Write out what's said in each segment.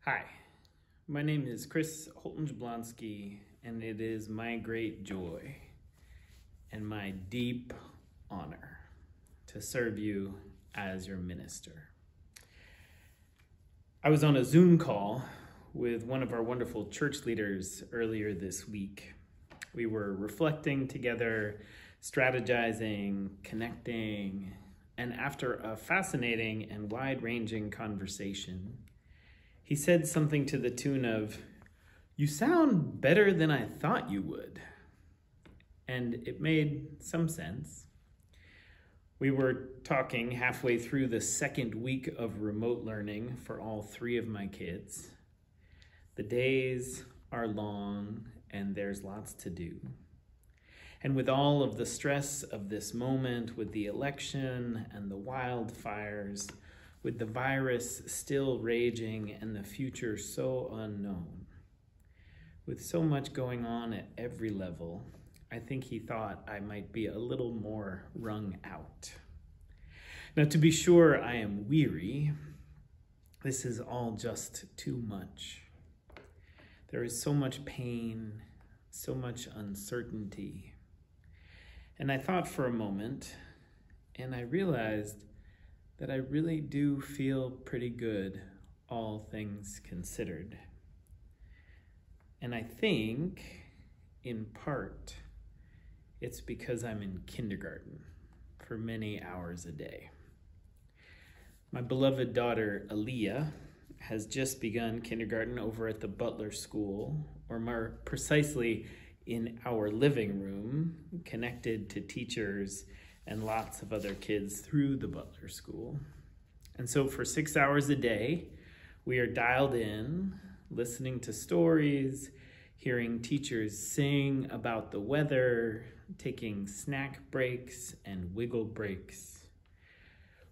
Hi, my name is Chris Holton-Jablonski, and it is my great joy and my deep honor to serve you as your minister. I was on a Zoom call with one of our wonderful church leaders earlier this week. We were reflecting together, strategizing, connecting, and after a fascinating and wide-ranging conversation, he said something to the tune of, "You sound better than I thought you would." And it made some sense. We were talking halfway through the second week of remote learning for all three of my kids. The days are long and there's lots to do. And with all of the stress of this moment, with the election and the wildfires, with the virus still raging and the future so unknown, with so much going on at every level, I think he thought I might be a little more wrung out. Now, to be sure, I am weary. This is all just too much. There is so much pain, so much uncertainty. And I thought for a moment, and I realized that I really do feel pretty good, all things considered. And I think, in part, it's because I'm in kindergarten for many hours a day. My beloved daughter, Aaliyah, has just begun kindergarten over at the Butler School, or more precisely, in our living room, connected to teachers and lots of other kids through the Butler School. And so for 6 hours a day, we are dialed in, listening to stories, hearing teachers sing about the weather, taking snack breaks and wiggle breaks.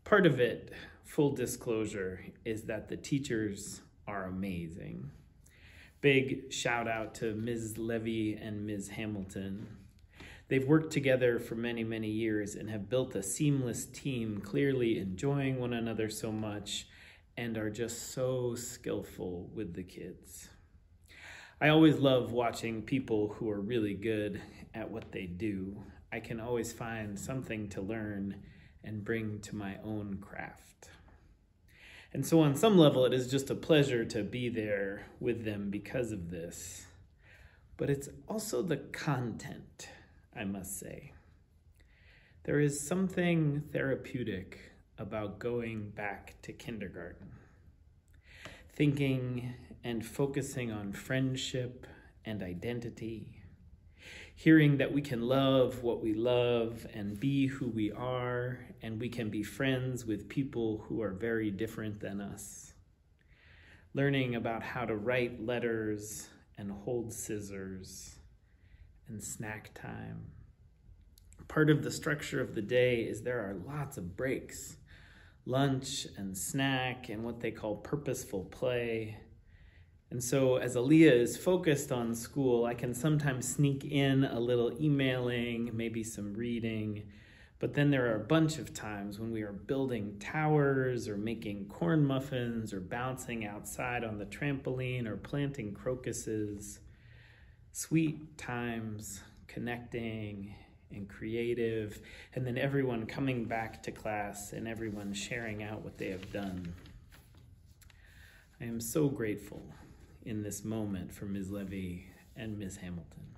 Part of it, full disclosure, is that the teachers are amazing. Big shout out to Ms. Levy and Ms. Hamilton. They've worked together for many, many years and have built a seamless team, clearly enjoying one another so much and are just so skillful with the kids. I always love watching people who are really good at what they do. I can always find something to learn and bring to my own craft. And so on some level, it is just a pleasure to be there with them because of this. But it's also the content, I must say. There is something therapeutic about going back to kindergarten. Thinking and focusing on friendship and identity. Hearing that we can love what we love and be who we are, and we can be friends with people who are very different than us. Learning about how to write letters and hold scissors and snack time. Part of the structure of the day is there are lots of breaks, lunch and snack and what they call purposeful play. And so as Aaliyah is focused on school, I can sometimes sneak in a little emailing, maybe some reading, but then there are a bunch of times when we are building towers or making corn muffins or bouncing outside on the trampoline or planting crocuses. Sweet times, connecting and creative, and then everyone coming back to class and everyone sharing out what they have done. I am so grateful in this moment for Ms. Levy and Ms. Hamilton.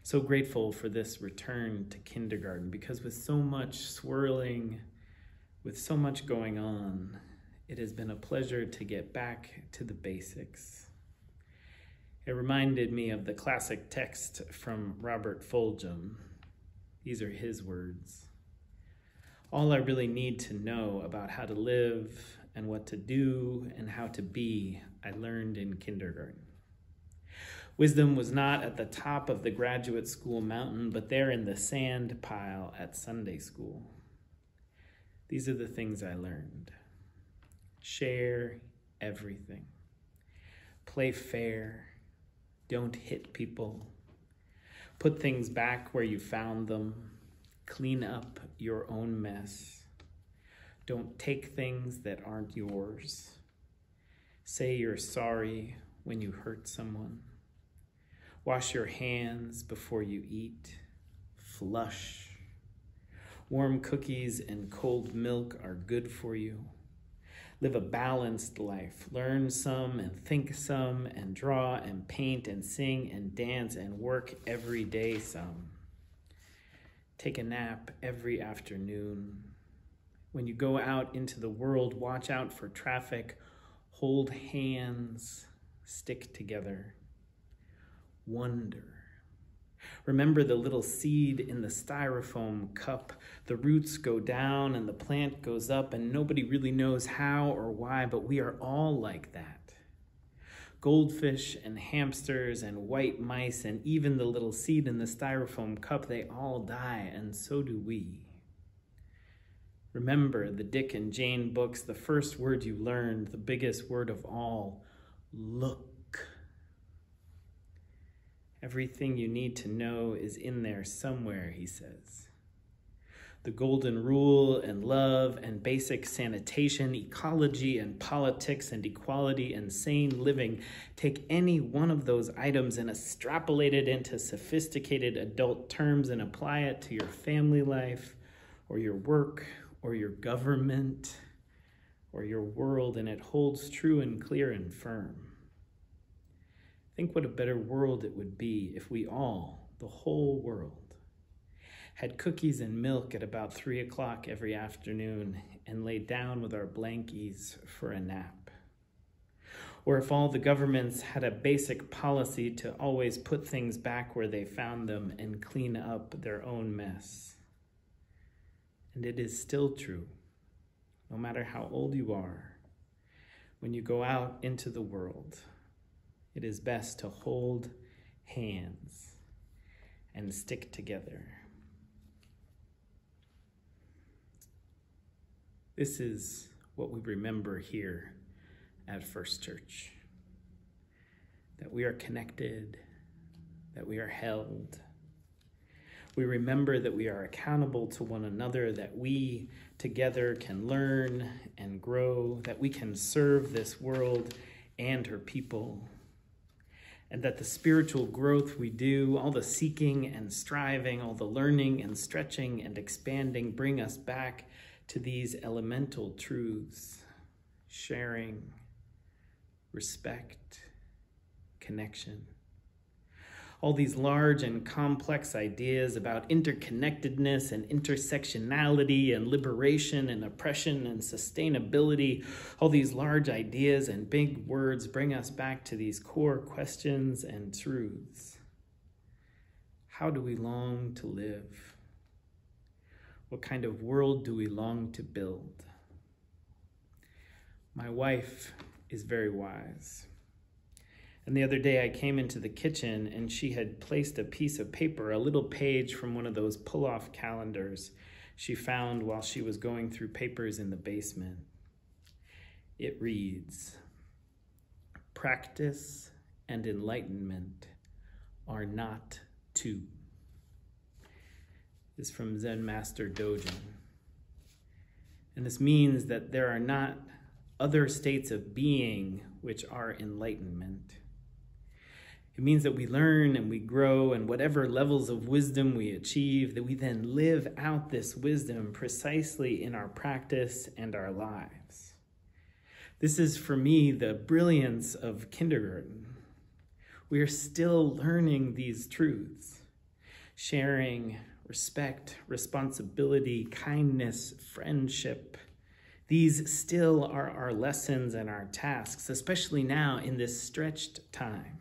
So grateful for this return to kindergarten, because with so much swirling, with so much going on, it has been a pleasure to get back to the basics. It reminded me of the classic text from Robert Fulghum. These are his words. All I really need to know about how to live and what to do and how to be, I learned in kindergarten. Wisdom was not at the top of the graduate school mountain, but there in the sand pile at Sunday school. These are the things I learned. Share everything. Play fair. Don't hit people. Put things back where you found them. Clean up your own mess. Don't take things that aren't yours. Say you're sorry when you hurt someone. Wash your hands before you eat. Flush. Warm cookies and cold milk are good for you. Live a balanced life. Learn some and think some and draw and paint and sing and dance and work every day some. Take a nap every afternoon. When you go out into the world, watch out for traffic. Hold hands. Stick together. Wonder. Remember the little seed in the styrofoam cup. The roots go down and the plant goes up, and nobody really knows how or why, but we are all like that. Goldfish and hamsters and white mice and even the little seed in the styrofoam cup, they all die, and so do we. Remember the Dick and Jane books, the first word you learned, the biggest word of all, look. Everything you need to know is in there somewhere, he says. The golden rule and love and basic sanitation, ecology and politics and equality and sane living. Take any one of those items and extrapolate it into sophisticated adult terms and apply it to your family life or your work or your government or your world, and it holds true and clear and firm. Think what a better world it would be if we all, the whole world, had cookies and milk at about 3 o'clock every afternoon and laid down with our blankies for a nap. Or if all the governments had a basic policy to always put things back where they found them and clean up their own mess. And it is still true, no matter how old you are, when you go out into the world, it is best to hold hands and stick together. This is what we remember here at First Church. That we are connected, that we are held. We remember that we are accountable to one another, that we together can learn and grow, that we can serve this world and her people. And that the spiritual growth we do, all the seeking and striving, all the learning and stretching and expanding bring us back to these elemental truths: sharing, respect, connection. All these large and complex ideas about interconnectedness and intersectionality and liberation and oppression and sustainability, all these large ideas and big words bring us back to these core questions and truths. How do we long to live? What kind of world do we long to build? My wife is very wise. And the other day I came into the kitchen and she had placed a piece of paper, a little page from one of those pull-off calendars she found while she was going through papers in the basement. It reads, "Practice and enlightenment are not two." This is from Zen Master Dogen. And this means that there are not other states of being which are enlightenment. It means that we learn and we grow, and whatever levels of wisdom we achieve, that we then live out this wisdom precisely in our practice and our lives. This is, for me, the brilliance of kindergarten. We are still learning these truths: sharing, respect, responsibility, kindness, friendship. These still are our lessons and our tasks, especially now in this stretched time.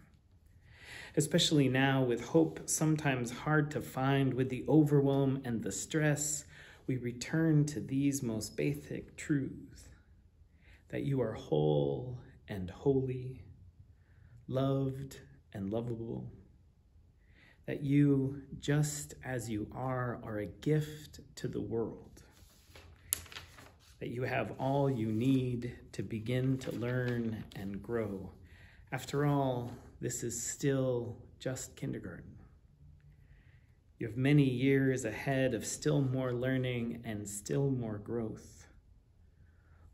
Especially now with hope sometimes hard to find, with the overwhelm and the stress, we return to these most basic truths: that you are whole and holy, loved and lovable, that you, just as you are a gift to the world, that you have all you need to begin to learn and grow. After all, this is still just kindergarten. You have many years ahead of still more learning and still more growth.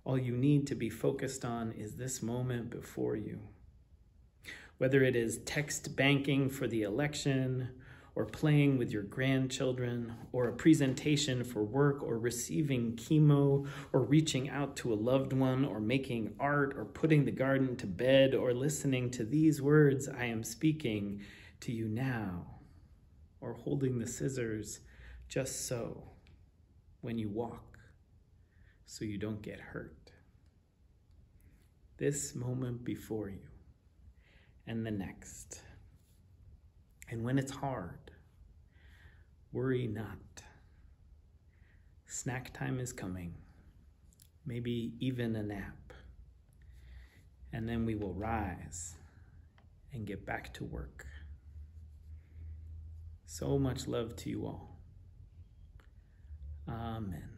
All you need to be focused on is this moment before you. Whether it is text banking for the election, or playing with your grandchildren, or a presentation for work, or receiving chemo, or reaching out to a loved one, or making art, or putting the garden to bed, or listening to these words I am speaking to you now, or holding the scissors just so when you walk, so you don't get hurt. This moment before you, and the next. And when it's hard, worry not. Snack time is coming, maybe even a nap. And then we will rise and get back to work. So much love to you all. Amen.